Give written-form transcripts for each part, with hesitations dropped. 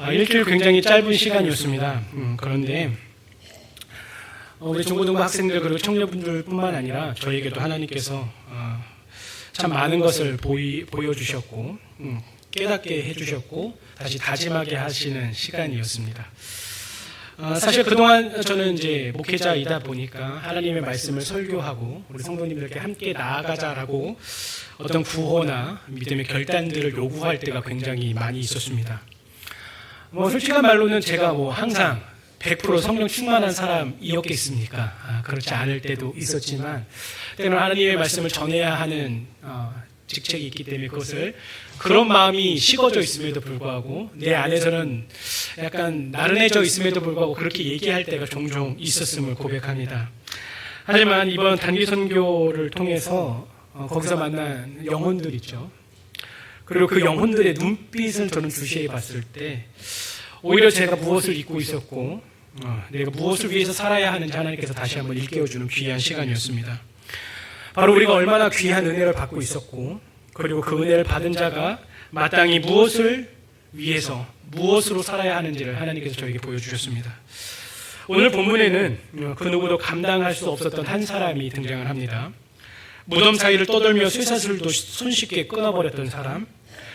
일주일 굉장히 짧은 시간이었습니다. 그런데 우리 중고등부 학생들 그리고 청년분들뿐만 아니라 저에게도 하나님께서 참 많은 것을 보여주셨고 깨닫게 해주셨고 다시 다짐하게 하시는 시간이었습니다. 사실 그동안 저는 이제 목회자이다 보니까 하나님의 말씀을 설교하고 우리 성도님들께 함께 나아가자라고 어떤 구호나 믿음의 결단들을 요구할 때가 굉장히 많이 있었습니다. 솔직한 말로는 제가 항상 100% 성령 충만한 사람이었겠습니까? 그렇지 않을 때도 있었지만 때로는 하나님의 말씀을 전해야 하는 직책이 있기 때문에 그런 마음이 식어져 있음에도 불구하고 내 안에서는 약간 나른해져 있음에도 불구하고 그렇게 얘기할 때가 종종 있었음을 고백합니다. 하지만 이번 단기 선교를 통해서 거기서 만난 영혼들 있죠. 그리고 그 영혼들의 눈빛을 저는 주시해 봤을 때 오히려 제가 무엇을 잊고 있었고 내가 무엇을 위해서 살아야 하는지 하나님께서 다시 한번 일깨워주는 귀한 시간이었습니다. 바로 우리가 얼마나 귀한 은혜를 받고 있었고 그리고 그 은혜를 받은 자가 마땅히 무엇을 위해서 무엇으로 살아야 하는지를 하나님께서 저에게 보여주셨습니다. 오늘 본문에는 그 누구도 감당할 수 없었던 한 사람이 등장을 합니다. 무덤 사이를 떠돌며 쇠사슬도 손쉽게 끊어버렸던 사람,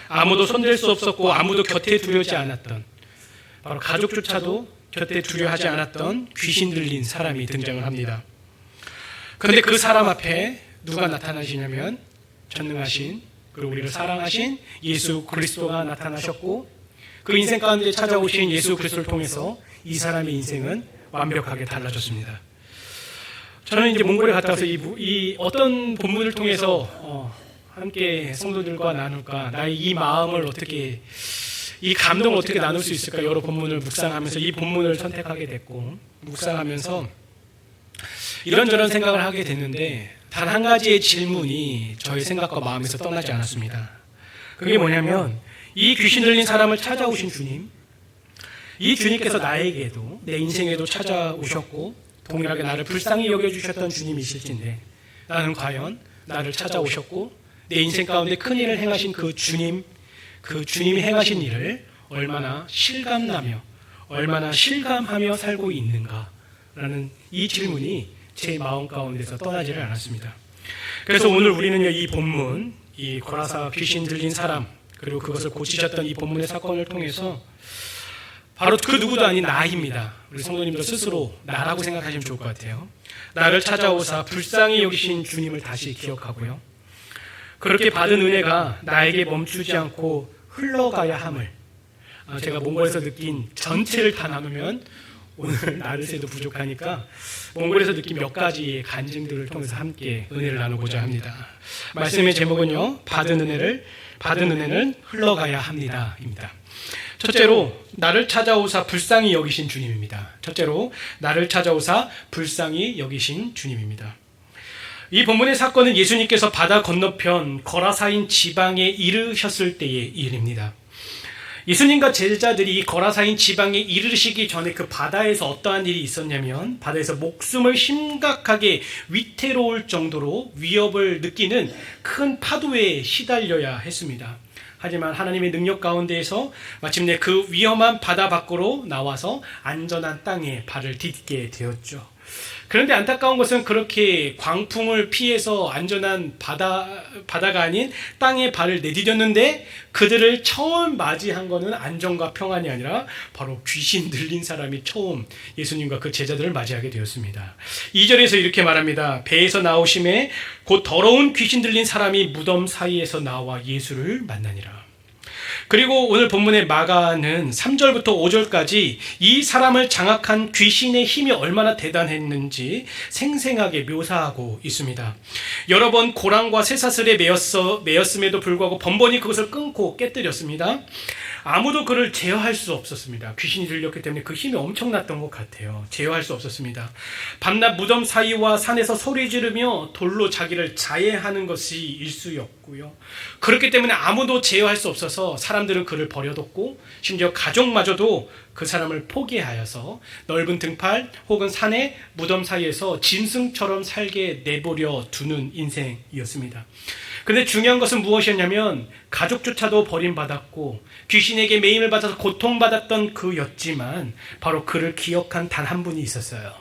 아무도 손댈 수 없었고 아무도 곁에 두려지 않았던, 바로 가족조차도 곁에 두려하지 않았던 귀신 들린 사람이 등장을 합니다. 그런데 그 사람 앞에 누가 나타나시냐면 전능하신 그리고 우리를 사랑하신 예수 그리스도가 나타나셨고 그 인생 가운데 찾아오신 예수 그리스도를 통해서 이 사람의 인생은 완벽하게 달라졌습니다. 저는 이제 몽골에 갔다 와서 이 어떤 본문을 통해서 함께 성도들과 나눌까, 나의 이 마음을 어떻게, 이 감동을 어떻게 나눌 수 있을까 여러 본문을 묵상하면서 이 본문을 선택하게 됐고 묵상하면서 이런저런 생각을 하게 됐는데 단 한 가지의 질문이 저의 생각과 마음에서 떠나지 않았습니다. 그게 뭐냐면 이 귀신 들린 사람을 찾아오신 주님, 이 주님께서 나에게도 내 인생에도 찾아오셨고 동일하게 나를 불쌍히 여겨주셨던 주님이실진데 나는 과연 나를 찾아오셨고 내 인생 가운데 큰 일을 행하신 그 주님이 행하신 일을 얼마나 실감나며 얼마나 실감하며 살고 있는가라는 이 질문이 제 마음 가운데서 떠나지를 않았습니다. 그래서 오늘 우리는요, 이 본문, 이 고라사 귀신 들린 사람 그리고 그것을 고치셨던 이 본문의 사건을 통해서 바로 그 누구도 아닌 나입니다. 우리 성도님들 스스로 나라고 생각하시면 좋을 것 같아요. 나를 찾아오사 불쌍히 여기신 주님을 다시 기억하고요. 그렇게 받은 은혜가 나에게 멈추지 않고 흘러가야 함을 제가 몽골에서 느낀 전체를 다 나누면 오늘 나를 새도 부족하니까 몽골에서 느낀 몇 가지의 간증들을 통해서 함께 은혜를 나누고자 합니다. 말씀의 제목은요, 받은 은혜는 흘러가야 합니다입니다. 첫째로 나를 찾아오사 불쌍히 여기신 주님입니다. 이 본문의 사건은 예수님께서 바다 건너편 거라사인 지방에 이르셨을 때의 일입니다. 예수님과 제자들이 거라사인 지방에 이르시기 전에 그 바다에서 어떠한 일이 있었냐면 바다에서 목숨을 심각하게 위태로울 정도로 위협을 느끼는 큰 파도에 시달려야 했습니다. 하지만 하나님의 능력 가운데에서 마침내 그 위험한 바다 밖으로 나와서 안전한 땅에 발을 딛게 되었죠. 그런데 안타까운 것은 그렇게 광풍을 피해서 안전한 바다가 아닌 땅에 발을 내디뎠는데 그들을 처음 맞이한 것은 안정과 평안이 아니라 바로 귀신 들린 사람이 처음 예수님과 그 제자들을 맞이하게 되었습니다. 2절에서 이렇게 말합니다. 배에서 나오심에 곧 더러운 귀신 들린 사람이 무덤 사이에서 나와 예수를 만나니라. 그리고 오늘 본문의 마가는 3절부터 5절까지 이 사람을 장악한 귀신의 힘이 얼마나 대단했는지 생생하게 묘사하고 있습니다. 여러 번 고랑과 쇠사슬에 매였음에도 불구하고 번번이 그것을 끊고 깨뜨렸습니다. 아무도 그를 제어할 수 없었습니다. 귀신이 들렸기 때문에 그 힘이 엄청났던 것 같아요. 제어할 수 없었습니다. 밤낮 무덤 사이와 산에서 소리 지르며 돌로 자기를 자해하는 것이 일수였고요. 그렇기 때문에 아무도 제어할 수 없어서 사람들은 그를 버려뒀고 심지어 가족마저도 그 사람을 포기하여서 넓은 등팔 혹은 산의 무덤 사이에서 짐승처럼 살게 내버려 두는 인생이었습니다. 근데 중요한 것은 무엇이었냐면 가족조차도 버림받았고 귀신에게 매임을 받아서 고통받았던 그였지만 바로 그를 기억한 단 한 분이 있었어요.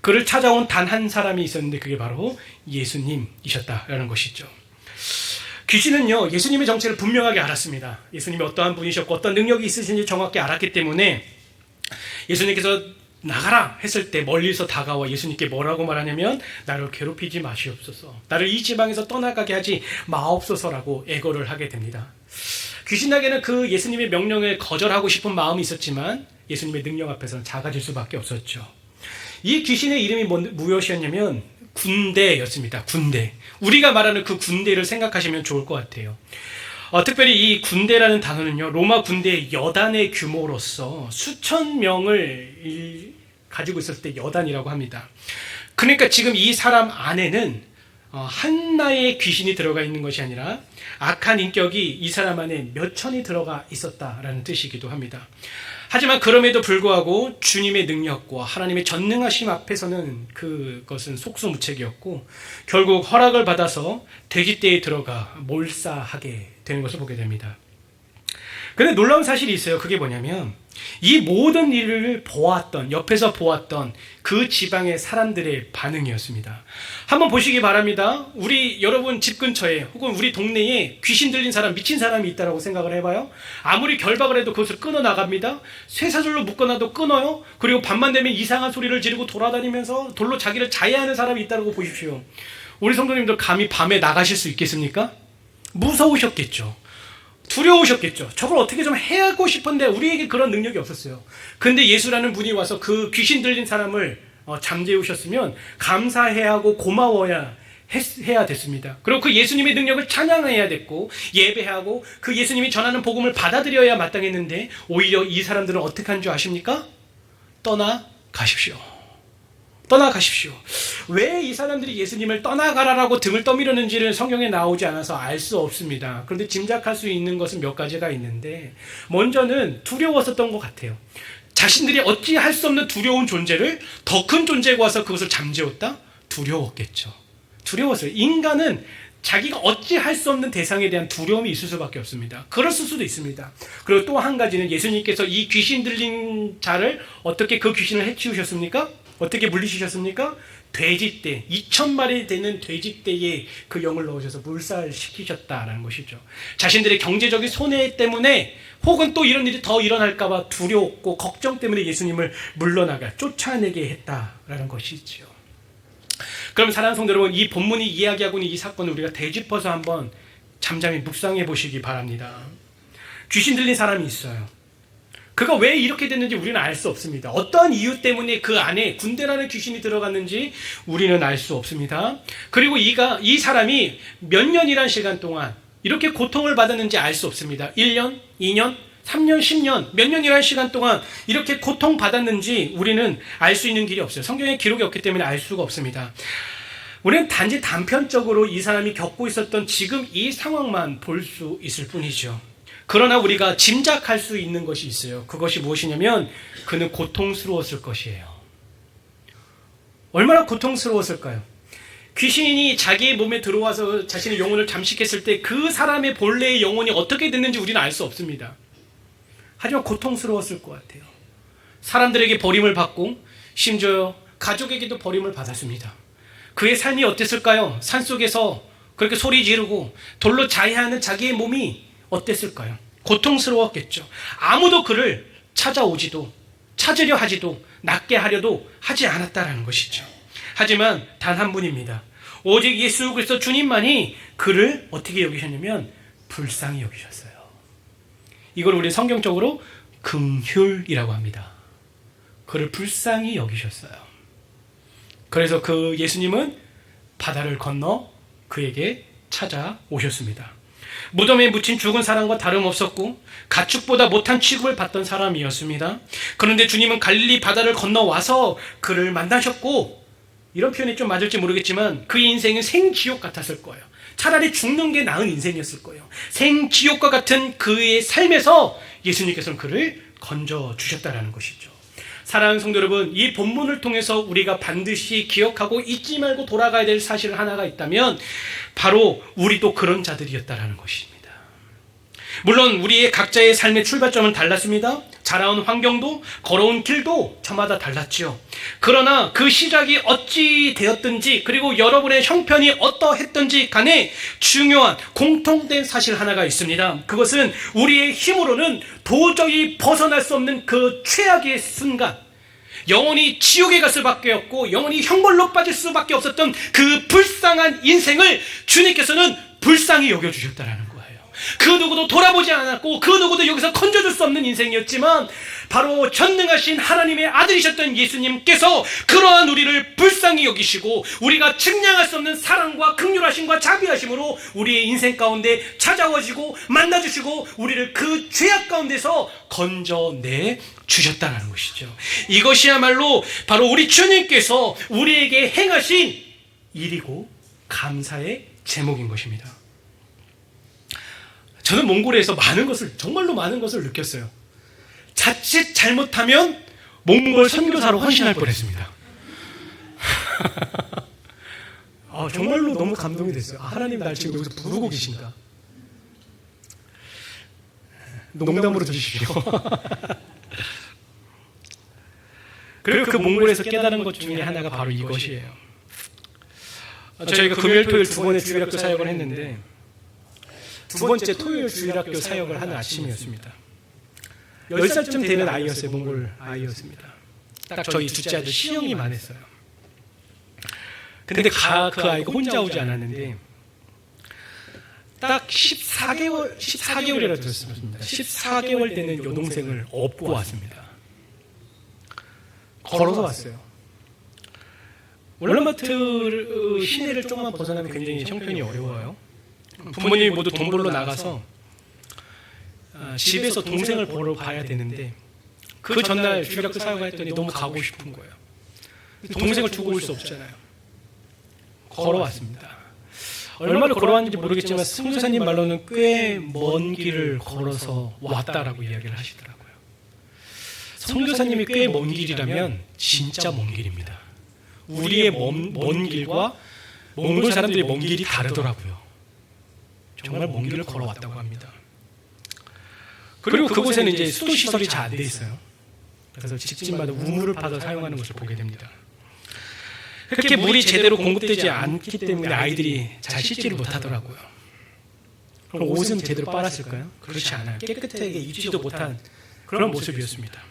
그를 찾아온 단 한 사람이 있었는데 그게 바로 예수님이셨다라는 것이죠. 귀신은요, 예수님의 정체를 분명하게 알았습니다. 예수님이 어떠한 분이셨고 어떤 능력이 있으신지 정확히 알았기 때문에 예수님께서 나가라 했을 때 멀리서 다가와 예수님께 뭐라고 말하냐면 나를 괴롭히지 마시옵소서, 나를 이 지방에서 떠나가게 하지 마옵소서라고 애걸을 하게 됩니다. 귀신에게는 그 예수님의 명령을 거절하고 싶은 마음이 있었지만 예수님의 능력 앞에서는 작아질 수밖에 없었죠. 이 귀신의 이름이 무엇이었냐면 군대였습니다. 군대. 우리가 말하는 그 군대를 생각하시면 좋을 것 같아요. 특별히 이 군대라는 단어는요, 로마 군대의 여단의 규모로서 수천 명을 가지고 있었을 때 여단이라고 합니다. 그러니까 지금 이 사람 안에는 하나의 귀신이 들어가 있는 것이 아니라 악한 인격이 이 사람 안에 몇 천이 들어가 있었다라는 뜻이기도 합니다. 하지만 그럼에도 불구하고 주님의 능력과 하나님의 전능하심 앞에서는 그것은 속수무책이었고 결국 허락을 받아서 돼지떼에 들어가 몰사하게 되는 것을 보게 됩니다. 그런데 놀라운 사실이 있어요. 그게 뭐냐면 이 모든 일을 옆에서 보았던 그 지방의 사람들의 반응이었습니다. 한번 보시기 바랍니다. 여러분 집 근처에 혹은 우리 동네에 귀신 들린 사람, 미친 사람이 있다고 생각을 해봐요. 아무리 결박을 해도 그것을 끊어 나갑니다. 쇠사슬로 묶어놔도 끊어요. 그리고 밤만 되면 이상한 소리를 지르고 돌아다니면서 돌로 자기를 자해하는 사람이 있다고 보십시오. 우리 성도님들 감히 밤에 나가실 수 있겠습니까? 무서우셨겠죠. 두려우셨겠죠. 저걸 어떻게 좀 해하고 싶은데 우리에게 그런 능력이 없었어요. 근데 예수라는 분이 와서 그 귀신 들린 사람을 잠재우셨으면 감사해야 하고 고마워야 해야 됐습니다. 그리고 그 예수님의 능력을 찬양해야 됐고 예배하고 그 예수님이 전하는 복음을 받아들여야 마땅했는데 오히려 이 사람들은 어떻게 한 줄 아십니까? 떠나가십시오. 왜 이 사람들이 예수님을 떠나가라라고 등을 떠밀었는지를 성경에 나오지 않아서 알 수 없습니다. 그런데 짐작할 수 있는 것은 몇 가지가 있는데 먼저는 두려웠었던 것 같아요. 자신들이 어찌할 수 없는 두려운 존재를 더 큰 존재가 와서 그것을 잠재웠다? 두려웠겠죠. 두려웠어요. 인간은 자기가 어찌할 수 없는 대상에 대한 두려움이 있을 수밖에 없습니다. 그랬을 수도 있습니다. 그리고 또 한 가지는 예수님께서 이 귀신 들린 자를 어떻게 그 귀신을 해치우셨습니까? 어떻게 물리치셨습니까? 돼지떼, 2,000마리 되는 돼지떼에 그 영을 넣으셔서 물살시키셨다라는 것이죠. 자신들의 경제적인 손해 때문에 혹은 또 이런 일이 더 일어날까봐 두려웠고 걱정 때문에 예수님을 물러나가 쫓아내게 했다라는 것이죠. 그럼 사랑하는 성도 여러분, 이 본문이 이야기하고 있는 이 사건을 우리가 되짚어서 한번 잠잠히 묵상해 보시기 바랍니다. 귀신 들린 사람이 있어요. 그가 왜 이렇게 됐는지 우리는 알 수 없습니다. 어떠한 이유 때문에 그 안에 군대라는 귀신이 들어갔는지 우리는 알 수 없습니다. 그리고 이 사람이 몇 년이란 시간 동안 이렇게 고통을 받았는지 알 수 없습니다. 1년, 2년, 3년, 10년, 몇 년이라는 시간 동안 이렇게 고통받았는지 우리는 알 수 있는 길이 없어요. 성경에 기록이 없기 때문에 알 수가 없습니다. 우리는 단지 단편적으로 이 사람이 겪고 있었던 지금 이 상황만 볼 수 있을 뿐이죠. 그러나 우리가 짐작할 수 있는 것이 있어요. 그것이 무엇이냐면 그는 고통스러웠을 것이에요. 얼마나 고통스러웠을까요? 귀신이 자기의 몸에 들어와서 자신의 영혼을 잠식했을 때 그 사람의 본래의 영혼이 어떻게 됐는지 우리는 알 수 없습니다. 하지만 고통스러웠을 것 같아요. 사람들에게 버림을 받고 심지어 가족에게도 버림을 받았습니다. 그의 삶이 어땠을까요? 산속에서 그렇게 소리 지르고 돌로 자해하는 자기의 몸이 어땠을까요? 고통스러웠겠죠. 아무도 그를 찾으려 하지도 낫게 하려도 하지 않았다라는 것이죠. 하지만 단 한 분입니다. 오직 예수 그리스도 주님만이 그를 어떻게 여기셨냐면 불쌍히 여기셨어요. 이걸 우리 성경적으로 긍휼이라고 합니다. 그를 불쌍히 여기셨어요. 그래서 그 예수님은 바다를 건너 그에게 찾아오셨습니다. 무덤에 묻힌 죽은 사람과 다름없었고 가축보다 못한 취급을 받던 사람이었습니다. 그런데 주님은 갈릴리 바다를 건너와서 그를 만나셨고, 이런 표현이 좀 맞을지 모르겠지만 그의 인생은 생지옥 같았을 거예요. 차라리 죽는 게 나은 인생이었을 거예요. 생지옥과 같은 그의 삶에서 예수님께서는 그를 건져주셨다는 것이죠. 사랑하는 성도 여러분, 이 본문을 통해서 우리가 반드시 기억하고 잊지 말고 돌아가야 될 사실 하나가 있다면 바로 우리도 그런 자들이었다라는 것입니다. 물론 우리의 각자의 삶의 출발점은 달랐습니다. 자라온 환경도 걸어온 길도 저마다 달랐죠. 그러나 그 시작이 어찌 되었든지 그리고 여러분의 형편이 어떠했든지 간에 중요한 공통된 사실 하나가 있습니다. 그것은 우리의 힘으로는 도저히 벗어날 수 없는 그 최악의 순간, 영원히 지옥에 갈 수밖에 없고 영원히 형벌로 빠질 수밖에 없었던 그 불쌍한 인생을 주님께서는 불쌍히 여겨주셨다라는 거예요. 그 누구도 돌아보지 않았고 그 누구도 여기서 건져줄 수 없는 인생이었지만 바로 전능하신 하나님의 아들이셨던 예수님께서 그러한 우리를 불쌍히 여기시고 우리가 측량할 수 없는 사랑과 긍휼하심과 자비하심으로 우리의 인생 가운데 찾아오시고 만나주시고 우리를 그 죄악 가운데서 건져내 주셨다는 것이죠. 이것이야말로 바로 우리 주님께서 우리에게 행하신 일이고 감사의 제목인 것입니다. 저는 몽골에서 정말로 많은 것을 느꼈어요. 자칫 잘못하면 몽골 선교사로 헌신할 뻔했습니다. 정말로 너무 감동이 됐어요. 하나님 날 지금 여기서 부르고 계신가. 농담으로 주십시오. 그리고 그 몽골에서 깨달은 것 중에 하나가 바로 이것이에요. 저희가 금요일 토요일 두 번의 주일학교 사역을 했는데 두 번째 토요일 주일학교 사역을 하는 아침이었습니다. 10살쯤 되는 아이였어요. 몽골 아이였습니다. 딱 저희 둘째 아들 시영이만 했어요. 근데 그 아이가 혼자 오지 않았는데 딱 14개월이라 들었습니다. 14개월 되는 여동생을 업고 왔습니다. 걸어서 왔어요. 월남마트 시내를 조금만 벗어나면 굉장히 형편이 어려워요. 부모님이 모두 돈 벌러 나가서 집에서 동생을 보러 가야 되는데 그 전날 주일학교 사역을 했더니 너무 가고 싶은 거예요. 동생을 두고 올 수 없잖아요. 걸어왔습니다. 얼마나 걸어왔는지 모르겠지만 선교사님 말로는 꽤 먼 길을 걸어서 왔다라고 이야기를 하시더라고요. 선교사님이 꽤 먼 길이라면 진짜 먼 길입니다. 우리의 먼 길과 몽골 사람들의 먼 길이 다르더라고요. 정말 먼 길을 걸어왔다고 합니다. 그리고 그곳에는 이제 수도 시설이 잘 안 돼 있어요. 그래서 집집마다 우물을 파서 사용하는 것을 보게 됩니다. 그렇게 물이 제대로 공급되지 않기 때문에 아이들이 잘 씻지를 못하더라고요. 그럼 옷은 제대로 빨았을까요? 그렇지 않아요. 깨끗하게 입지도 못한 그런 모습이었습니다.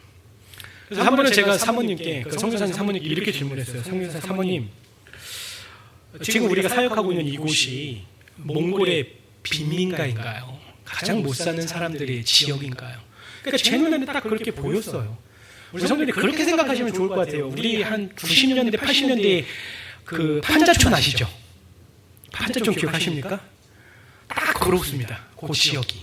그래서 한 번은 제가 사모님께, 성교사님 사모님께 이렇게 질문했어요. 성교사 사모님, 지금 우리가 사역하고 있는 이곳이 몽골의 빈민가인가요? 가장 못 사는 사람들의 지역인가요? 그러니까 제 눈에는 딱 그렇게 보였어요. 우리 성도님들 그렇게 생각하시면 좋을 것 같아요. 우리 한 90년대, 80년대 그 판자촌 아시죠? 판자촌 기억하십니까? 딱 그렇습니다. 그 지역이.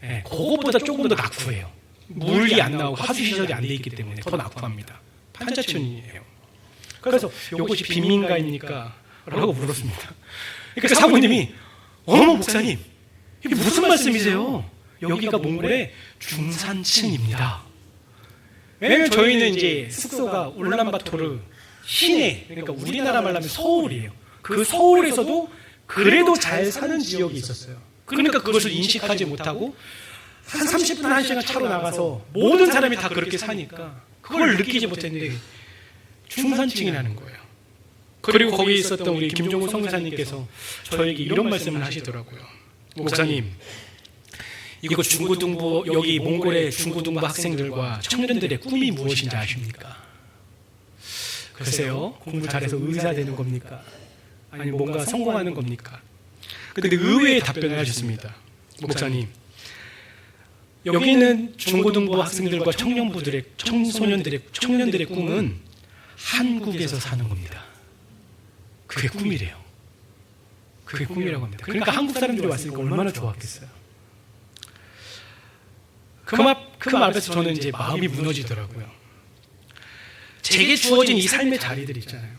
네, 그것보다 조금 더 낙후해요. 물이 안 나오고 하수 시설이 안 돼 있기 때문에 더 낙후합니다. 판자촌이에요. 그래서 이것이 빈민가입니까? 라고 물었습니다. 그러니까 사모님이 어머 목사님, 이게 무슨 말씀이세요? 여기가 몽골의 중산층입니다. 왜냐면 저희는 이제 숙소가 울란바토르 시내, 그러니까 우리나라 말로 하면 서울이에요. 그 서울에서도 그래도 잘 사는 지역이 있었어요. 그러니까 그것을 인식하지 못하고 한 30분, 1시간 차로 나가서 모든 사람이 다 그렇게 사니까 그걸 느끼지 못했는데 중산층이라는 거예요. 그리고 거기 있었던 우리 김종우 선교사님께서 저에게 이런 말씀을 하시더라고요. 목사님, 이거 중고등부, 여기 몽골의 중고등부 학생들과 청년들의 꿈이 무엇인지 아십니까? 글쎄요, 공부 잘해서 의사 되는 겁니까? 아니 뭔가 성공하는 겁니까? 근데 의외의 답변을 하셨습니다. 목사님, 여기는 중고등부 학생들과 청년들의 꿈은 한국에서 사는 겁니다. 그게 꿈이래요. 그게 꿈이라고 합니다. 그러니까 한국 사람들이 왔으니까 얼마나 좋았겠어요. 그 말 앞에서 저는 이제 마음이 무너지더라고요. 제게 주어진 이 삶의 자리들 있잖아요.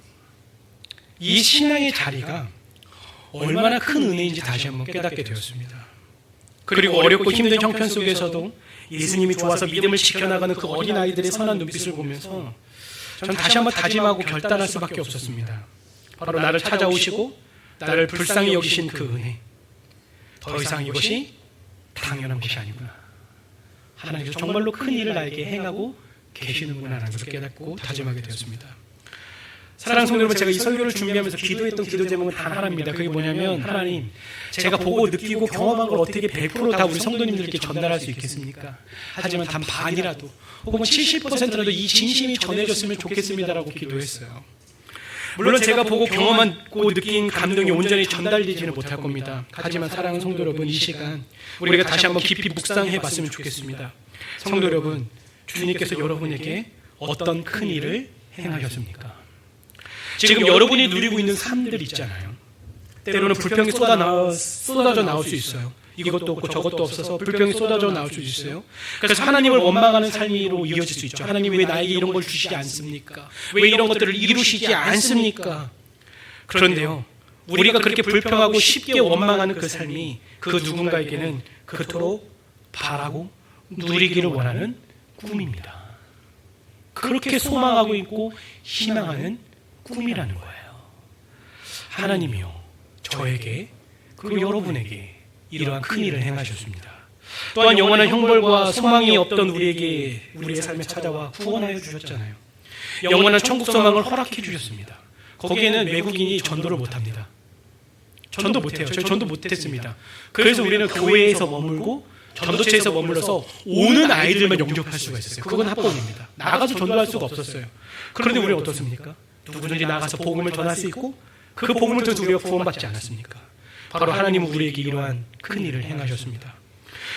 이 신앙의 자리가 얼마나 큰 은혜인지 다시 한번 깨닫게 되었습니다. 그리고 어렵고 힘든 형편 속에서도 예수님이 좋아서 믿음을 지켜나가는 그 어린아이들의 선한 눈빛을 보면서 저는 다시 한번 다짐하고 결단할 수밖에 없었습니다. 바로 나를 찾아오시고 나를 불쌍히 여기신 그 은혜, 더 이상 이것이 당연한 것이 아니구나. 하나님께서 정말로 큰 일을 나에게 행하고 계시는구나 라는 것을 깨닫고 다짐하게 되었습니다. 사랑하는 성도 여러분, 제가 이 설교를 준비하면서 기도했던 기도 제목은 단 하나입니다. 그게 뭐냐면, 하나님, 제가 보고 느끼고 경험한 걸 어떻게 100% 우리 성도님들께 전달할 수 있겠습니까? 하지만 단 반이라도 혹은 70%라도 이 진심이 전해졌으면 좋겠습니다라고 기도했어요. 물론 제가 보고 경험하고 느낀 감동이 온전히 전달되지는 못할 겁니다. 하지만 사랑하는 성도 여러분, 이 시간 우리가 다시 한번 깊이 묵상해 봤으면 좋겠습니다. 성도 여러분, 주님께서 여러분에게 어떤 큰 일을 행하셨습니까? 지금 여러분이 누리고 있는 삶들 있잖아요. 때로는 불평이 쏟아져 나올 수 있어요. 이것도 없고 저것도 없어서 불평이 쏟아져 나올 수 있어요. 그래서 하나님을 원망하는 삶으로 이어질 수 있죠. 하나님 왜 나에게 이런 걸 주시지 않습니까? 왜 이런 것들을 이루시지 않습니까? 그런데요, 우리가 그렇게 불평하고 쉽게 원망하는 그 삶이 그 누군가에게는 그토록 바라고 누리기를 원하는 꿈입니다. 그렇게 소망하고 있고 희망하는 꿈이라는 거예요. 하나님이요, 저에게 그리고 여러분에게 이러한 큰 일을 행하셨습니다. 또한 영원한 형벌과 소망이 없던 우리에게 우리의 삶에 찾아와 구원하여 주셨잖아요. 영원한 천국 소망을 허락해 주셨습니다. 거기에는 외국인이 전도를 못합니다. 전도 못해요. 저희 전도 못했습니다. 그래서 우리는 교회에서 머물고 전도체에서 머물러서 오는 아이들만 영접할 수가 있었어요. 그건 합법입니다. 나가서 전도할 수가 없었어요. 그런데 우리는 어떻습니까? 누구든지 나가서 복음을 전할 수 있고 그 복음을 통해서 우리가 구원받지 않았습니까? 바로 하나님은 우리에게 이러한 큰 일을 행하셨습니다.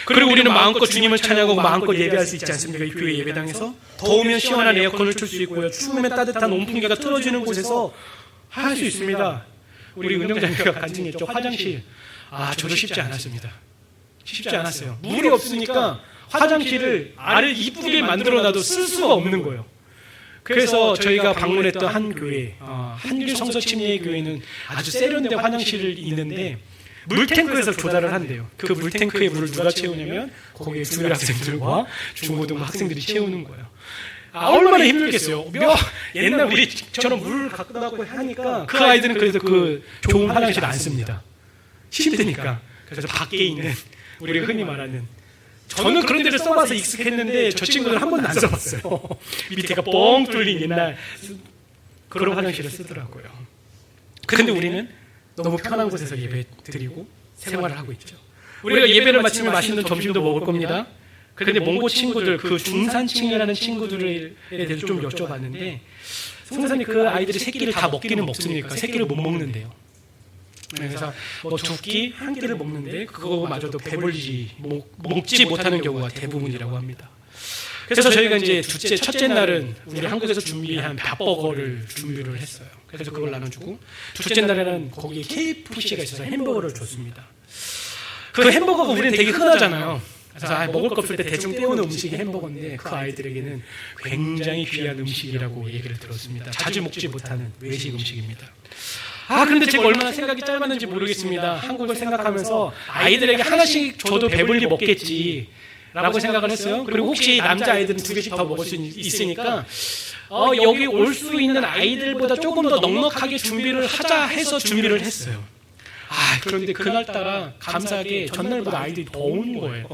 그리고 우리는 마음껏 주님을 찬양하고 마음껏 예배할 수 있지 않습니까? 이 교회 예배당에서 더우면 시원한 에어컨을 틀 수 있고요, 추우면 따뜻한 온풍기가 틀어지는 곳에서 할 수 있습니다. 우리 은영자매가 간증했죠. 화장실, 저도 쉽지 않았습니다. 쉽지 않았어요. 물이 없으니까 화장실을 아를 이쁘게 만들어놔도 쓸 수가 없는 거예요. 그래서 저희가 방문했던 한 교회, 한길 성서 침례 교회는 아주 세련된 화장실이 있는데 물탱크에서 조달을 한대요. 그 물탱크에 물을 누가 채우냐면 거기에 주일 학생들과 중고등 학생들이 채우는 거예요. 얼마나 힘들겠어요. 옛날 우리처럼 물 갖고 나고 하니까 그 아이들은 그래서 그 좋은 화장실 안 씁니다. 힘드니까. 그래서 밖에 있는 우리가 흔히 말하는, 저는 그런 데를 써봐서 익숙했는데 저 친구들은 한 번도 안 써봤어요. 밑에가 뻥 뚫린 옛날 그런 화장실을 쓰더라고요. 그런데 우리는 너무 편한 곳에서 예배 드리고 생활을 하고 있죠. 우리가 예배를 마치면 맛있는 점심도 먹을 겁니다. 그런데 몽고 친구들, 그 중산층이라는 친구들에 대해서 좀 여쭤봤는데, 선생님, 그 아이들이 새끼를 다 먹기는 먹습니까? 새끼를 못 먹는데요. 그래서 두 끼, 한 끼를 먹는데 그거마저도 배불리지 먹지 못하는 경우가 대부분이라고 합니다. 그래서 저희가 이제 첫째 날은 우리 한국에서 준비한 밥버거를 준비를 했어요. 그래서 그걸 나눠주고, 둘째 날에는 거기에 KFC가 있어서 햄버거를 줬습니다. 그 햄버거가 우리는 되게 흔하잖아요. 그래서 먹을 거 없을 때 대충 때우는 음식이 햄버거인데 그 아이들에게는 굉장히 귀한 음식이라고 얘기를 들었습니다. 자주 먹지 못하는 외식 음식입니다. 그런데 제가 얼마나 생각이 짧았는지 모르겠습니다. 한국을 생각하면서 아이들에게 하나씩 줘도 배불리 먹겠지 라고 생각을 했어요. 그리고 혹시 남자아이들은 2개씩 더 먹을 수 있으니까 여기 올 수 있는 아이들보다 조금 더 넉넉하게 준비를 하자 해서 준비를 했어요. 그런데 그날따라 감사하게 전날보다 아이들이 더 온 거예요.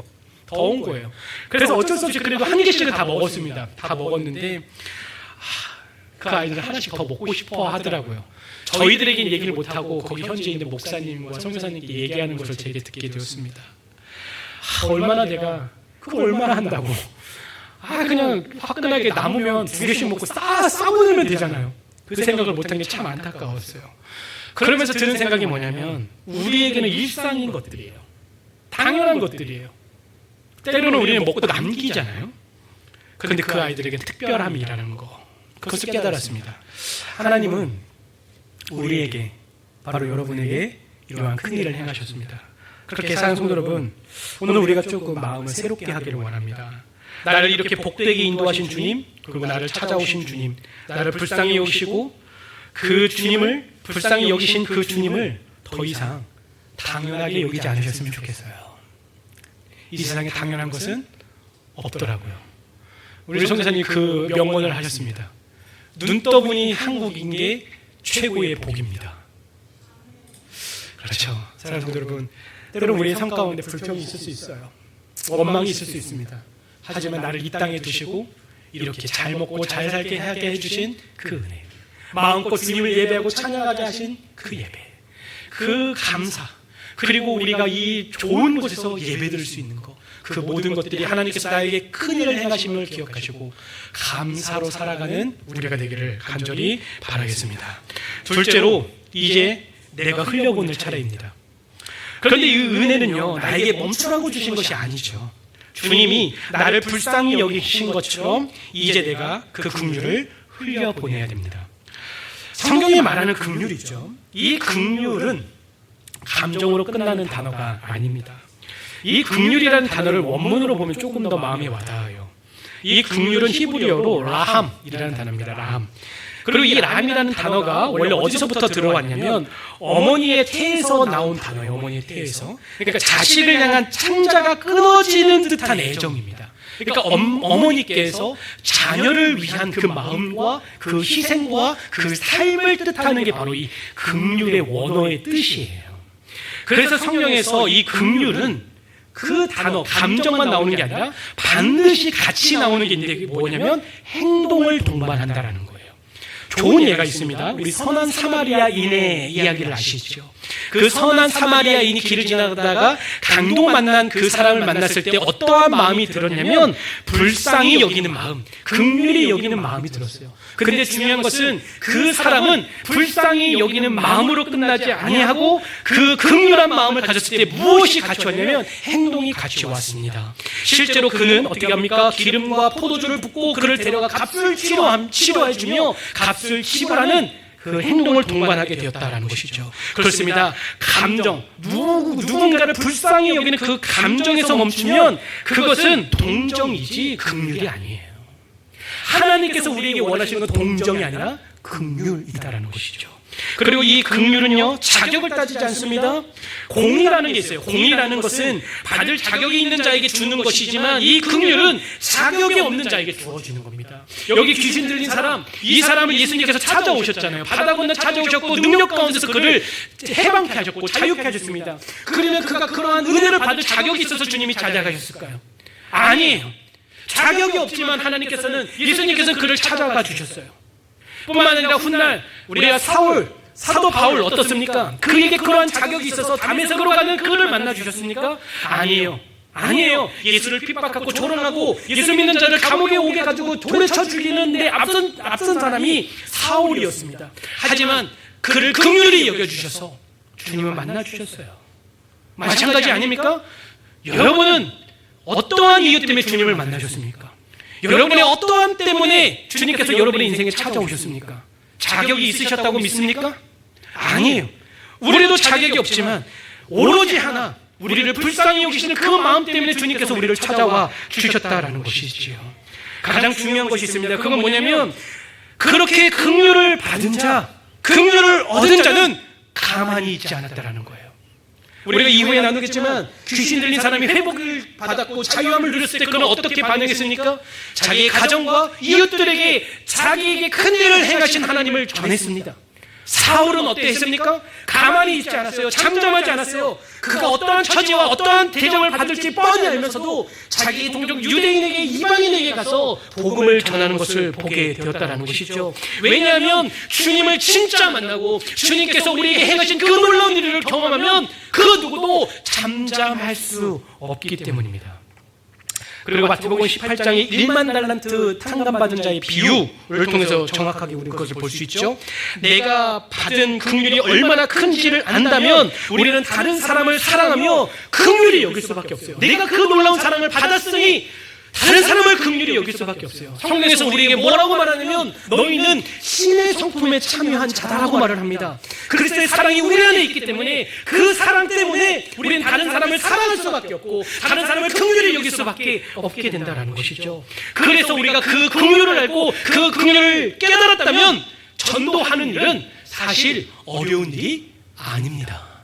더 온 거예요. 그래서 어쩔 수 없이 그래도 1개씩은 다 먹었습니다. 다 먹었는데 그 아이들은 하나씩 더 먹고 싶어 하더라고요. 저희들에겐 얘기를 못하고 거기 현지에 있는 목사님과 선교사님께 얘기하는 것을 제게 듣게 되었습니다. 얼마나 내가 그걸 얼마나 한다고. 그냥 화끈하게 남으면 2개씩 먹고 싸보내면 되잖아요. 그 생각을 못한 게 참 안타까웠어요. 그러면서 드는 생각이 뭐냐면, 우리에게는 일상인 것들이에요. 당연한 것들이에요. 때로는 우리는 먹고 남기잖아요. 그런데 그 아이들에게는 특별함이라는 거, 그것을 깨달았습니다. 하나님은 우리에게, 바로 여러분에게 이러한 큰 일을 행하셨습니다. 그렇게 사는 성도 여러분, 오늘 우리가 조금 마음을 새롭게 하기를 원합니다. 나를 이렇게 복되게 인도하신 주님, 그리고 나를 찾아오신 주님, 나를 불쌍히 여기시고 그 주님을, 불쌍히 여기신 그 주님을 더 이상 당연하게 여기지 않으셨으면 좋겠어요. 이 세상에 당연한 것은 없더라고요. 우리 성교사님이 그 명언을 하셨습니다. 눈 떠보니 한국인 게 최고의 복입니다. 그렇죠. 사랑하는 성도 여러분, 때로는 우리의 삶 가운데 불평이 있을 수 있어요. 원망이 있을 수 있습니다. 하지만 나를 이 땅에 두시고 이렇게 잘 먹고 잘 살게 하게 해주신 그 은혜, 마음껏 주님을 예배하고 찬양하게 하신 그 예배, 그 감사, 그리고 우리가 이 좋은 곳에서 예배드릴 수 있는 것, 그 모든 것들이 하나님께서 나에게 큰 일을 행하심을 기억하시고 감사로 살아가는 우리가 되기를 간절히 바라겠습니다. 둘째로, 이제 내가 흘려보낼 차례입니다. 그런데 이 은혜는요, 나에게 멈추라고 주신 것이 아니죠. 주님이 나를 불쌍히 여기신 것처럼 이제 내가 그 긍휼을 흘려보내야 됩니다. 성경에 말하는 긍휼이죠. 이 긍휼은 감정으로 끝나는 단어가 아닙니다. 이 긍휼이라는 단어를 원문으로 보면 조금 더 마음에 와닿아요. 이 긍휼은 히브리어로 라함이라는 단어입니다. 라함. 그리고 이 라함이라는 단어가 원래 어디서부터 들어왔냐면 어머니의 태에서 나온 단어예요. 어머니의 태에서. 그러니까 자식을 향한 창자가 끊어지는 듯한 애정입니다. 그러니까 어머니께서 자녀를 위한 그 마음과 그 희생과 그 삶을 뜻하는 게 바로 이 긍휼의 원어의 뜻이에요. 그래서 성경에서 이 긍휼은 그 단어, 감정만 나오는 게 아니라 반드시 같이 나오는 게 있는데, 그게 뭐냐면 행동을 동반한다라는 거예요. 좋은 예가 있습니다. 우리 선한 사마리아인의 이야기를 아시죠? 그 선한 사마리아인이 길을 지나가다가 강도 만난 그 사람을 만났을 때 어떠한 마음이 들었냐면 불쌍히 여기는 마음, 긍휼히 여기는 마음이 들었어요. 그런데 중요한 것은 그 사람은 불쌍히 여기는 마음으로 끝나지 아니하고 그 긍휼한 마음을 가졌을 때 무엇이 같이 왔냐면 행동이 같이 왔습니다. 실제로 그는 어떻게 합니까? 기름과 포도주를 붓고 그를 데려가 값을 치료해주며 값을 치불하는 그 행동을 동반하게 되었다라는 것이죠. 그렇습니다. 감정, 누군가를 불쌍히 여기는 그 감정에서 멈추면 그것은 동정이지 긍휼이 아니에요. 하나님께서 우리에게 원하시는 건 동정이 아니라 긍휼이다라는 것이죠. 그리고 이 긍휼은요, 자격을 따지지 않습니다. 공의라는 게 있어요. 공의라는 것은 받을 자격이 있는 자에게 주는 것이지만 이 긍휼은 자격이 없는 자에게 주어지는 겁니다. 여기 귀신 들린 사람, 이 사람을 예수님께서 찾아오셨잖아요. 바다 건너 찾아오셨고 능력 가운데서 그를 해방케 하셨고 자유케 하셨습니다. 그러면 그가 그러한 은혜를 받을 자격이 있어서 주님이 찾아가셨을까요? 아니에요. 자격이 없지만 하나님께서는, 예수님께서는 그를 찾아가 주셨어요. 뿐만 아니라 훗날 우리가 사도 바울 어떻습니까? 그에게 그러한 자격이 있어서 다메섹으로 가는 그를 만나 주셨습니까? 아니에요. 예수를 핍박하고 조롱하고 예수 믿는 자를 감옥에 오게 가지고 돌에 쳐 죽이는데 앞선 사람이 사울이었습니다. 하지만 그를 긍휼히 여겨주셔서 주님을 만나 주셨어요. 마찬가지 아닙니까? 여러분은 어떠한 이유 때문에 주님을 만나셨습니까? 여러분의 어떠함 때문에 주님께서 여러분의 인생에 찾아오셨습니까? 자격이 있으셨다고 믿습니까? 아니에요. 우리도 자격이 없지만 오로지 하나, 우리를 불쌍히 여기시는 그 마음 때문에 주님께서 우리를 찾아와 주셨다라는 것이지요. 가장 중요한 것이 있습니다. 그건 뭐냐면 그렇게 긍휼을 받은 자, 긍휼을 얻은 자는 가만히 있지 않았다라는 거예요. 우리가 이후에 나누겠지만 귀신 들린 사람이 회복을 받았고 자유함을 누렸을 때 그는 어떻게 반응했습니까? 자기의 가정과 이웃들에게 자기에게 큰 일을 행하신 하나님을 전했습니다. 사울은 어땠습니까? 가만히 있지 않았어요. 잠잠하지 않았어요. 그가 어떠한 처지와 어떠한 대접을 받을지 뻔히 알면서도 자기의 동족 유대인에게, 이방인에게 가서 복음을 전하는 것을 보게 되었다는 것이죠. 왜냐하면 주님을 진짜 만나고 주님께서 우리에게 행하신 그 놀라운 일을 경험하면 그 누구도 잠잠할 수 없기 때문입니다. 그리고 마태복음 18장에 1만 달란트 탕감받은 자의 비유를 통해서 정확하게 우리 그것을 볼 수 있죠. 내가 받은 긍휼이 얼마나 큰지를 안다면 우리는 다른 사람을 사랑하며 긍휼히 여길 수밖에 없어요. 내가 그 놀라운 사랑을 받았으니 다른 사람을 긍휼히 여길 수밖에 없어요. 성경에서 우리에게 뭐라고 말하냐면 너희는 신의 성품에 참여한 자다라고 말을 합니다. 그리스도의 사랑이 우리 안에 있기 때문에 그 사랑 때문에 우리는 다른 사람을 사랑할 수밖에 없고 다른 사람을 긍휼히 여길 수밖에 없게 된다는 것이죠. 그래서 우리가 그 긍휼을 알고 그 긍휼을 깨달았다면 전도하는 일은 사실 어려운 일이 아닙니다.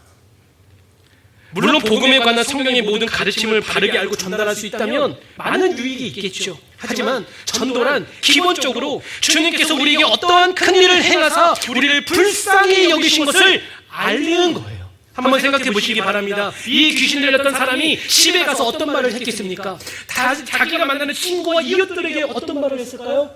물론 복음에 관한 성경의 모든 가르침을 바르게 알고 전달할 수 있다면 많은 유익이 있겠죠. 하지만 전도란 기본적으로 주님께서 우리에게 어떠한 큰 일을 행하사 우리를 불쌍히 여기신 것을 알리는 거예요. 한번 생각해 보시기 바랍니다. 이 귀신 들렸던 사람이 집에 가서 어떤 말을 했겠습니까? 자기가 만나는 친구와 이웃들에게 어떤 말을 했을까요?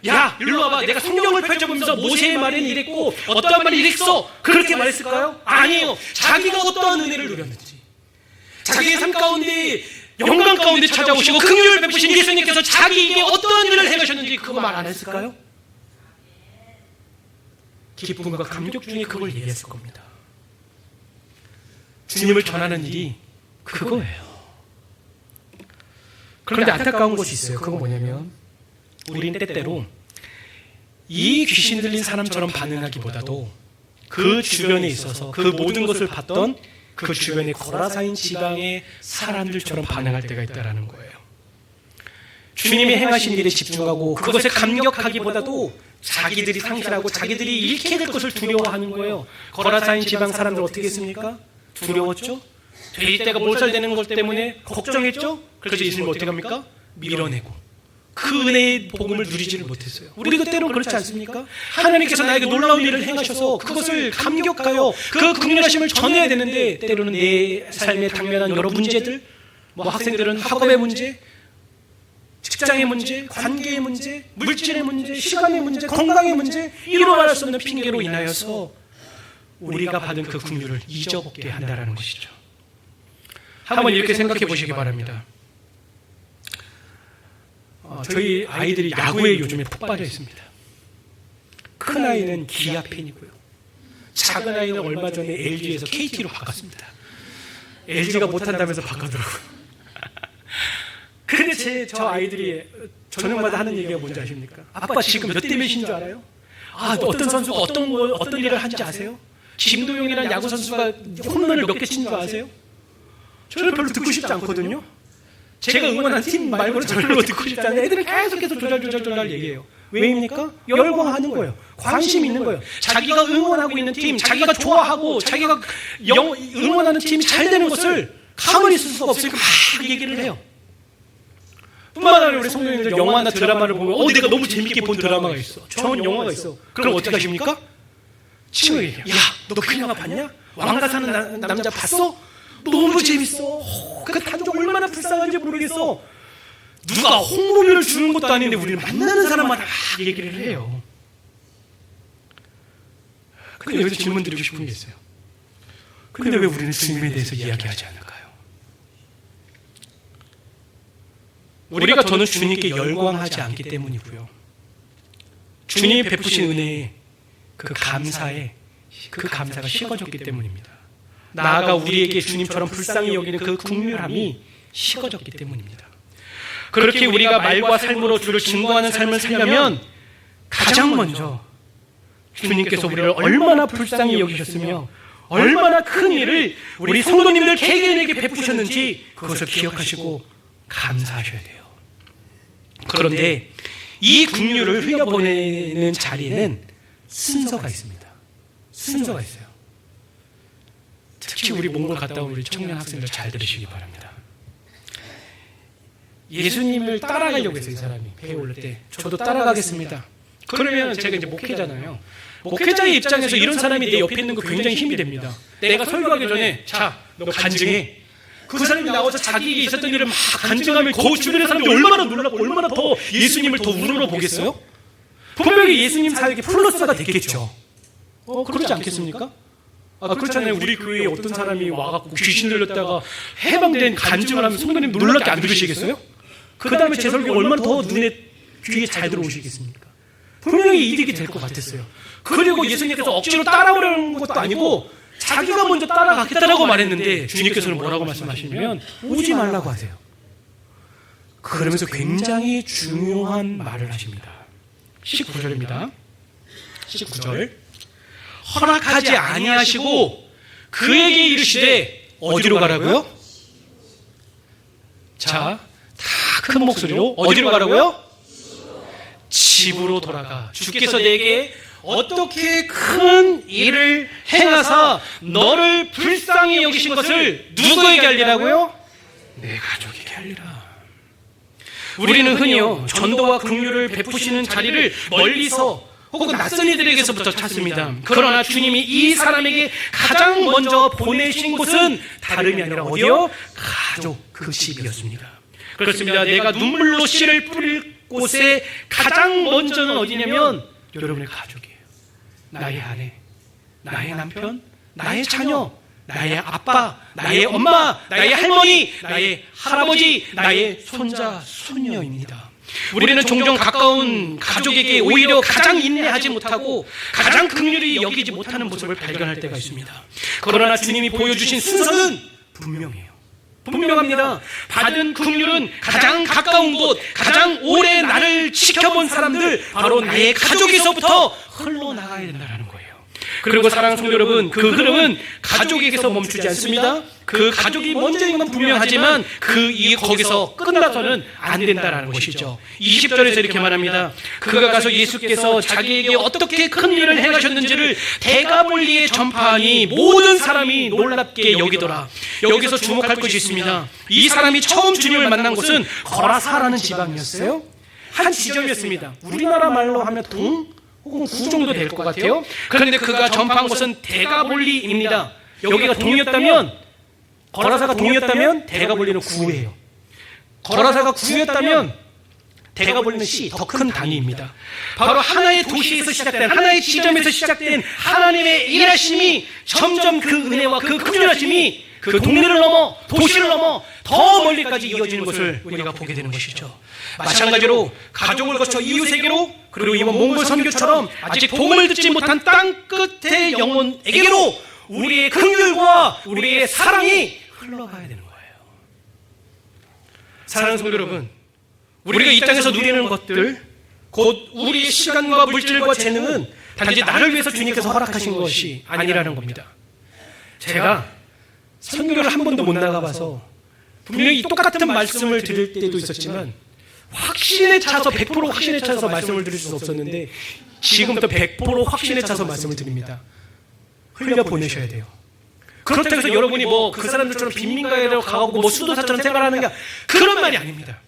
야, 일로 와봐. 내가 성경을 펼쳐보면서 모세의 말에는 이랬고 어떠한 말이 이랬어. 그렇게 말했을까요? 아니에요. 자기가 어떠한 은혜를 누렸는지, 자기의 삶 가운데 영광 가운데 찾아오시고 긍휼을 베푸신 예수님께서 자기에게 어떠한 일을 행하셨는지 그거 말 안 했을까요? 기쁨과 감격 중에 그걸 얘기했을 겁니다. 주님을 전하는 일이 그거예요. 그런데 안타까운 것이 있어요. 그거 뭐냐면 우리는 때때로 이 귀신 들린 사람처럼 반응하기보다도 그 주변에 있어서 그 모든 것을 봤던 그 주변의 고라사인 지방의 사람들처럼 반응할 때가 있다는 거예요. 주님이 행하신 일에 집중하고 그것에 감격하기보다도 자기들이 상실하고 자기들이 잃게 될 것을 두려워하는 거예요. 고라사인 지방 사람들 어떻게 했습니까? 두려웠죠? 될 때가 몰살되는 것 때문에 걱정했죠? 그래서 예수님은 어떻게 합니까? 밀어내고 그 은혜의 복음을 누리지를 못했어요. 우리도 때로는 그렇지 않습니까? 하나님께서 나에게 놀라운 일을 행하셔서 그것을 감격하여 그 긍휼하심을 전해야 되는데 때로는 내 삶에 당면한 여러 문제들, 뭐 학생들은 학업의 문제, 직장의 문제, 관계의 문제, 물질의 문제, 시간의 문제, 건강의 문제, 이루 말할 수 없는 핑계로 인하여서 우리가 받은 그 긍휼을 잊어먹게 한다는 것이죠. 한번 이렇게 생각해 보시기 바랍니다. 저희 아이들이 야구에 요즘에 푹 빠져 있습니다. 큰 아이는 기아 팬이고요. 작은 아이는 얼마 전에 LG에서 KT로 바꿨습니다. LG가 못한다면서 바꾸더라고요. 근데 저 아이들이 저녁마다 하는 얘기가 뭔지 아십니까? 아빠 지금 몇 대 몇인 줄 알아요? 어떤 선수가 어떤 일을 한지 아세요? 김도영이라는 야구 선수가 홈런을 몇 개 친 줄 아세요? 저는 별로 듣고 싶지 않거든요. 제가 응원한 팀 말고는 별로 듣고 싶지 않아요. 애들은 계속해서 조잘조잘 얘기해요. 왜입니까? 열광하는 거예요. 관심 있는 거예요. 자기가 응원하고 있는 팀, 자기가 좋아하고 자기가 응원하는 팀이 잘 되는 것을 가만히 있을 수가 없으니까 막 얘기를 해요. 뿐만 아니라 우리 성도님들 영화나 드라마를 보면 내가 너무 재밌게 본 드라마가 있어. 좋은 영화가 있어. 그럼 어떻게 하십니까? 친구에게 야, 너 그 영화 봤냐? 왕가 사는 남자 봤어? 너무 재밌어. 그 단종 얼마나 불쌍한지 모르겠어. 누가 홍보비를 주는 것도 아닌데 우리는 만나는 사람마다 막 얘기를 해요. 근데 여기서 질문 드리고 싶은 게 있어요. 근데 왜 우리는 주님에 대해서 이야기하지 않을까요? 우리가 저는 주님께 열광하지 않기 때문이고요. 주님이 베푸신 은혜에 그 감사가 식어졌기 때문입니다. 나아가 우리에게 주님처럼 불쌍히 여기는 그 긍휼함이 식어졌기 때문입니다. 그렇게 우리가 말과 삶으로 주를 증거하는 삶을 살려면 가장 먼저 주님께서 우리를 얼마나 불쌍히 여기셨으며 얼마나 큰 일을 우리 성도님들 개개인에게 베푸셨는지 그것을 기억하시고 감사하셔야 돼요. 그런데 이 긍휼을 흘려보내는 자리에는 순서가 있습니다. 순서가 있어요. 특히 우리 몽골 갔다 온 우리 청년 학생들 잘 들으시기 바랍니다. 예수님을 따라가려고 했어요. 이 사람이 배에 오를 때 저도 따라가겠습니다. 그러면 제가 이제 목회자잖아요. 목회자의 입장에서 이런 사람이 내 옆에 있는 거 굉장히 힘이 됩니다. 내가 설교하기 전에 자, 너 간증해. 그 사람이 나와서 자기에게 있었던 일을 막 간증하면 그 주변의 사람들이 얼마나 놀라고 얼마나 더 예수님을 더 우러러 보겠어요? 분명히 예수님 사역이 플러스가 됐겠죠. 그렇지 않겠습니까? 그렇잖아요. 우리 교회에 어떤 사람이 와갖고 귀신 들렸다가 해방된 간증을 하면 성도님 놀랍게 안 들으시겠어요? 그 다음에 제 설교 얼마나 더 눈에 귀에 잘 들어오시겠습니까? 분명히 이득이 될 것 같았어요. 그리고 예수님께서 억지로 따라오라는 것도 아니고 자기가 먼저 따라가겠다라고 말했는데 주님께서는 뭐라고 말씀하시냐면 오지 말라고 하세요. 그러면서 굉장히 중요한 말을 하십니다. 19절입니다. 19절 허락하지 아니하시고 그에게 이르시되 어디로 가라고요? 자, 다 큰 목소리로 어디로 가라고요? 집으로 돌아가. 주께서 내게 어떻게 큰 일을 행하사 너를 불쌍히 여기신 것을 누구에게 알리라고요? 내 가족에게 알리라. 우리는 흔히요 전도와 긍휼을 베푸시는 자리를 멀리서 혹은 낯선 이들에게서부터 찾습니다. 그러나 주님이 이 사람에게 가장 먼저 보내신 곳은 다름이 아니라 어디요? 가족, 그 집이었습니다. 그렇습니다. 내가 눈물로 씨를 뿌릴 곳에 가장 먼저는 어디냐면 여러분의 가족이에요. 나의 아내, 나의 남편, 나의 자녀, 나의 아빠, 나의 엄마, 나의 할머니, 나의 할아버지, 나의 손자, 손녀입니다. 우리는 종종 가까운 가족에게 오히려 가장 인내하지 못하고 가장 긍휼히 여기지 못하는 모습을 발견할 때가 있습니다. 그러나 주님이 보여주신 순서는 분명해요. 분명합니다. 받은 긍휼은 가장 가까운 곳, 가장 오래 나를 지켜본 사람들, 바로 나의 가족에서부터 흘러나가야 된다는 거예요. 그리고 사랑하는 성도 여러분, 그 흐름은 가족에게서 멈추지 않습니다. 그 가족이 먼저인 건 분명하지만 거기서 끝나서는 안 된다는 것이죠. 20절에서 이렇게 말합니다. 그가 가서 예수께서 자기에게 어떻게 큰 일을 행하셨는지를 대가볼리에 전파하니 모든 사람이 놀랍게 여기더라. 여기서 주목할 것이 있습니다. 이 사람이 처음 주님을 만난 곳은 거라사라는 지방이었어요. 한 지점이었습니다. 우리나라 말로 하면 동 혹은 구 정도 될 것 같아요. 그런데 그가 전파한 곳은 대가볼리입니다. 여기가 동이었다면, 거라사가 동이었다면 대가볼리는 구예요. 거라사가 구였다면 대가볼리는 시, 더 큰 단위입니다. 바로 하나의 도시에서 시작된, 하나의 지점에서 시작된 하나님의 일하심이 점점 그 은혜와 그 긍휼하심이 그 동네를 넘어, 도시를 넘어 더 멀리까지 이어지는 것을 우리가 보게 되는 것이죠. 마찬가지로 가족을 거쳐 이웃에게로, 그리고 이번 몽골 선교처럼 아직 복음을 듣지 못한 땅 끝의 영혼에게로 우리의 긍휼과 우리의 사랑이 흘러가야 되는 거예요. 사랑하는 성도 여러분, 우리가 이 땅에서 누리는 것들, 곧 우리의 시간과 물질과 재능은 단지 나를 위해서 주님께서 허락하신 것이 아니라는 겁니다. 제가 선교를 한 번도 못 나가봐서 분명히 똑같은 말씀을 드릴 때도 있었지만 확신에 차서 100% 확신에 차서 말씀을 드릴 수 없었는데 지금부터 100% 확신에 차서 말씀을 드립니다. 흘려보내셔야 돼요. 그렇다고 해서 여러분이 뭐 그 사람들처럼 빈민가에로 가고 뭐 수도사처럼 생활하는 게 그런 말이 아닙니다.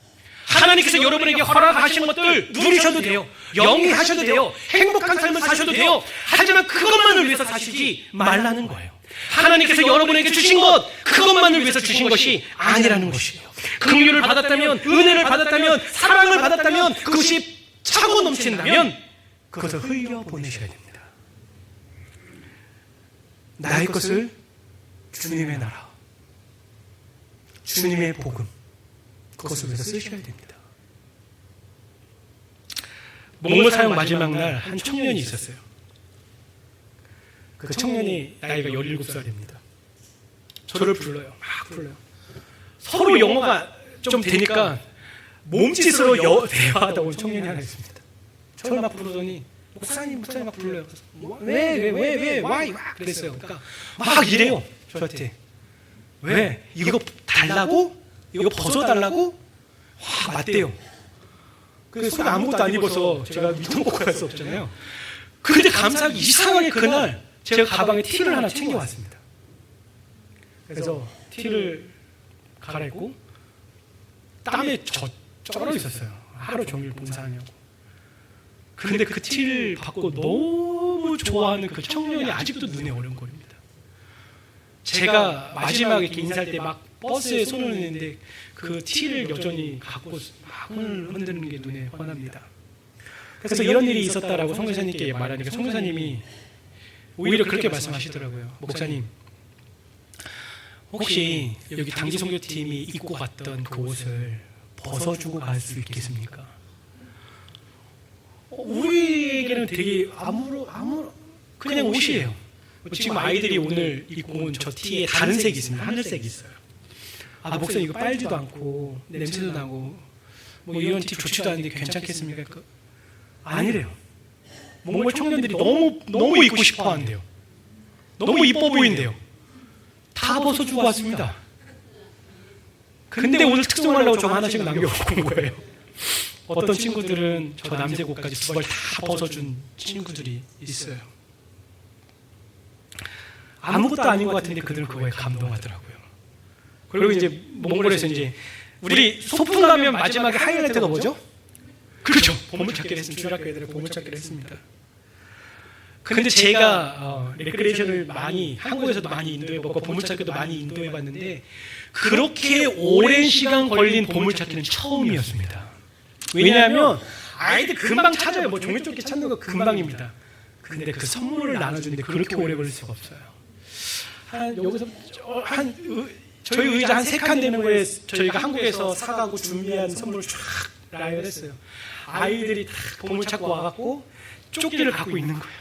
하나님께서 여러분에게 허락하신 것들 누리셔도 돼요. 영위하셔도 돼요. 행복한 삶을 사셔도 돼요. 하지만 그것만을 위해서 사시지 말라는 거예요. 하나님께서 여러분에게 주신 것, 그것만을 위해서 주신 것이 아니라는 것이에요. 긍휼을 받았다면, 은혜를 받았다면, 사랑을 받았다면, 그것이 차고 넘친다면 그것을 흘려보내셔야 됩니다. 나의 것을 주님의 나라, 주님의 복음, 그것을 위해서 쓰셔야 됩니다. 몽골 사역 마지막 날 한 청년이 있었어요. 그 청년이 나이가 17살입니다. 저를 불러요. 막 불러요. 서로 영어가 좀 되니까 몸짓으로 대화하다 온 청년이 하나 있습니다. 저를 막 부르더니 목사님 막 불러요. 왜 그랬어요. 그러니까 막 이래요. 저한테. 왜? 이거 달라고? 이거 벗어달라고? 와, 맞대요. 그래서 속 아무것도 안 입어서 제가 밑도 먹고 갈 수 없잖아요. 근데 감사하게 이상하게 그날 제가 가방에 티를 하나 챙겨왔습니다. 그래서 티를 갈아입고 땀에 쩔어 있었어요. 하루 종일 봉사하냐고. 근데 그 티를 받고 너무 좋아하는 그 청년이 아직도 눈에 어른거립니다. 제가 마지막에 이렇게 인사할 때 막 버스에 손을 내는데 그 티를 여전히 갖고 막 흔드는 게 눈에 훤합니다. 그래서 이런 일이 있었다라고 선교사님께 말하니까 선교사님이 오히려 그렇게 말씀하시더라고요. 목사님, 혹시 여기 단기 선교팀이 입고 갔던 그 옷을 벗어주고 갈 수 있겠습니까? 우리에게는 되게 그냥 옷이에요. 지금 아이들이 오늘 입고 온 저 티에 다른 색이 있습니다. 하늘색이 있어요. 목사님 이거 빨지도 않고 냄새도 나고 뭐 이런 티 좋지도 않은데 괜찮겠습니까? 아니래요. 몽골 청년들이 너무 입고 싶어 한대요. 너무 이뻐 보인대요. 다 벗어주고 왔습니다. 근데 오늘 특송하려고 좀 하나씩 남겨놓은 거예요. 어떤 친구들은 저 남제국까지 두 벌 다 벗어준 친구들이 있어요. 아무것도 아닌 것 같은데 그들은 그거에 감동하더라고요. 그리고 이제 몽골에서 이제 우리 소풍 가면 마지막에 하이라이트가 뭐죠? 그렇죠. 보물찾기를 했습니다. 중학교 애들은 보물찾기를 했습니다. 근데 제가 레크레이션을 많이 한국에서도 많이 인도해봤고 보물찾기도 많이 인도해봤는데 그렇게 오랜 시간 걸린 보물찾기는 처음이었습니다. 왜냐하면 아이들 금방 찾아요. 뭐 종이조끼 찾는 거 금방입니다. 근데 그 선물을 나눠주는데 그렇게 오래 걸릴 수가 없어요. 여기서 저희 의자 한 3칸 되는 거에 저희가 한국에서 사가고 준비한 선물을 쫙 나열했어요. 아이들이 다 보물 찾고 와갖고 조끼를 갖고 있는 거예요.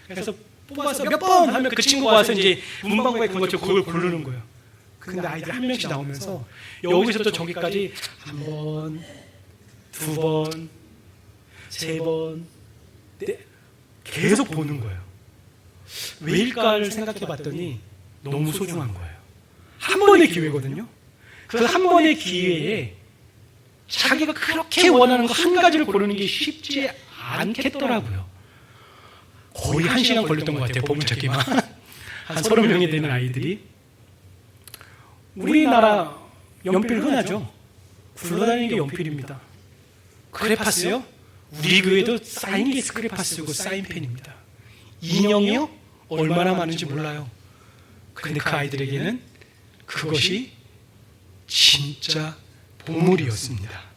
그래서 뽑아서 몇 번 하면 그 친구가 와서 이제 문방구에 간 것처럼 그걸 고르는 거예요. 근데 아이들 한 명씩 나오면서 여기서부터 저기까지 1번, 2번, 3번, 계속 보는 거예요. 왜일까를 생각해 봤더니 너무 소중한 거예요. 한 번의 기회거든요. 그 한 번의 기회에 자기가 그렇게 원하는 거 한 가지를 고르는 게 쉽지 않겠더라고요. 거의 1시간 걸렸던 것 같아요. 보물찾기만. 한 30명이 되는 아이들이. 우리나라 연필 흔하죠. 굴러다니는 게 연필입니다. 크레파스요? 우리 교회도 사인 게 크레파스고 사인펜입니다. 인형이요? 얼마나 많은지 몰라요. 그런데 그 아이들에게는 그것이 진짜 보물이었습니다.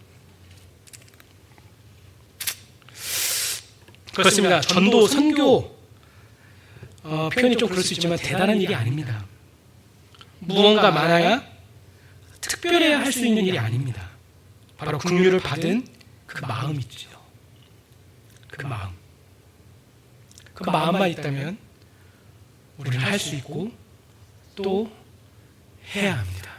그렇습니다. 전도, 선교 표현이 좀 그럴 수 있지만 대단한 일이 아닙니다. 무언가 많아야 특별해야 할 수 있는 일이 아닙니다. 바로 긍휼을 받은 그 마음이죠. 그 마음. 그 마음만 있다면 우리는 할 수 있고 또 해야 합니다.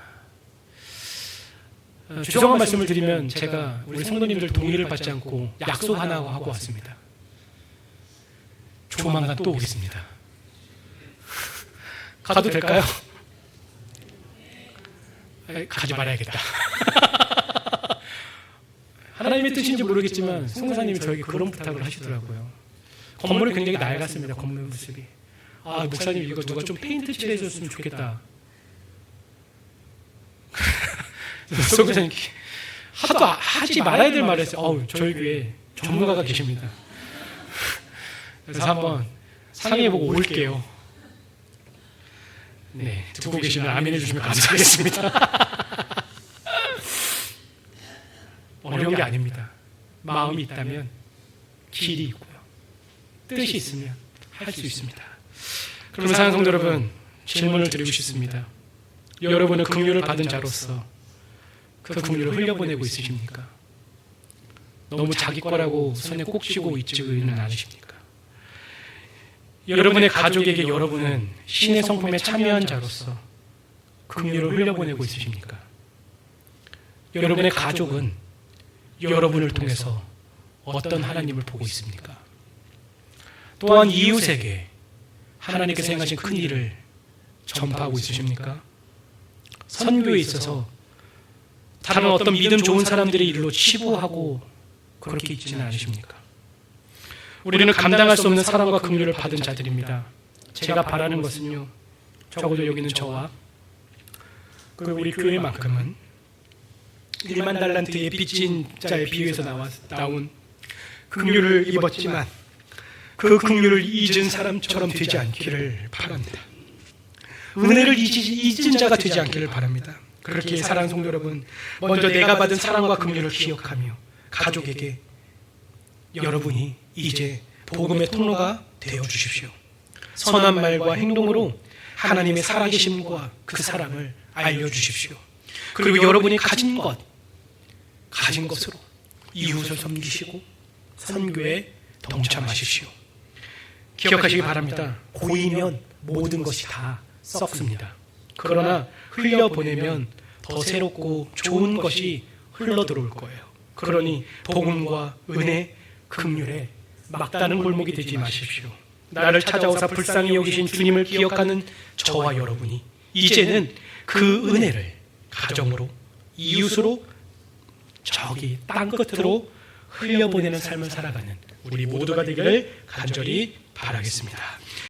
죄송한 말씀을 드리면 제가 우리 성도님들 동의를 받지 않고 약속 하나 하고 왔습니다. 조만간 또 오겠습니다. 가도 될까요? 가지 말아야겠다. 하나님의 뜻인지 모르겠지만 성교사님이 저에게 그런 부탁을 하시더라고요. 건물이 굉장히 낡았습니다. 건물 모습이. 목사님 이거 누가 좀 페인트 칠해줬으면 좋겠다. 성교사님 하도 하지 말아야 될 말을 했어요. 저희 교회에 전문가가 계십니다. 그래서 한번 상의해보고 올게요. 네, 듣고 계시면 아멘 해주시면 감사하겠습니다. 어려운 게 아닙니다. 마음이 있다면 길이 있고요. 뜻이 있으면 할 수 있습니다. 그러면 사랑하는 성도 여러분, 질문을 드리고 싶습니다. 여러분은 긍휼을 받은 자로서 그 긍휼을 흘려보내고 있으십니까? 너무 자기 거라고 손에 꼭 쥐고 있지는 않으십니까? 여러분의 가족에게 여러분은 신의 성품에 참여한 자로서 긍휼을 흘려보내고 있으십니까? 여러분의 가족은 여러분을 통해서 어떤 하나님을 보고 있습니까? 또한 이웃에게 하나님께서 행하신 큰 일을 전파하고 있으십니까? 선교에 있어서 다른 어떤 믿음 좋은 사람들의 일로 치부하고 그렇게 있지는 않으십니까? 우리는 감당할 수 없는 사랑과 긍휼을 받은 자들입니다. 제가 바라는 것은요, 적어도 여기 있는 저와 그리고 우리 교회만큼은 1만 달란트의 빚진 자의 비유에서 나온 긍휼을 입었지만 그 긍휼을 잊은 사람처럼 되지 않기를 바랍니다. 은혜를 잊은 자가 되지 않기를 바랍니다. 그렇게 사랑하는 성도 여러분, 먼저 내가 받은 사랑과 긍휼을 기억하며 가족에게 여러분이 이제 복음의 통로가 되어 주십시오. 선한 말과 행동으로 하나님의 살아계심과 그 사랑을 알려주십시오. 그리고 여러분이 가진 것으로 이웃을 섬기시고 선교에 동참하십시오. 기억하시기 바랍니다. 고이면 모든 것이 다 썩습니다. 그러나 흘려보내면 더 새롭고 좋은 것이 흘러들어올 거예요. 그러니 복음과 은혜, 긍휼에 막다른 골목이 되지 마십시오. 나를 찾아오사 불쌍히 여기신 주님을 기억하는 저와 여러분이 이제는 그 은혜를 가정으로, 이웃으로, 저기 땅 끝으로 흘려보내는 삶을 살아가는 우리 모두가 되기를 간절히 바라겠습니다.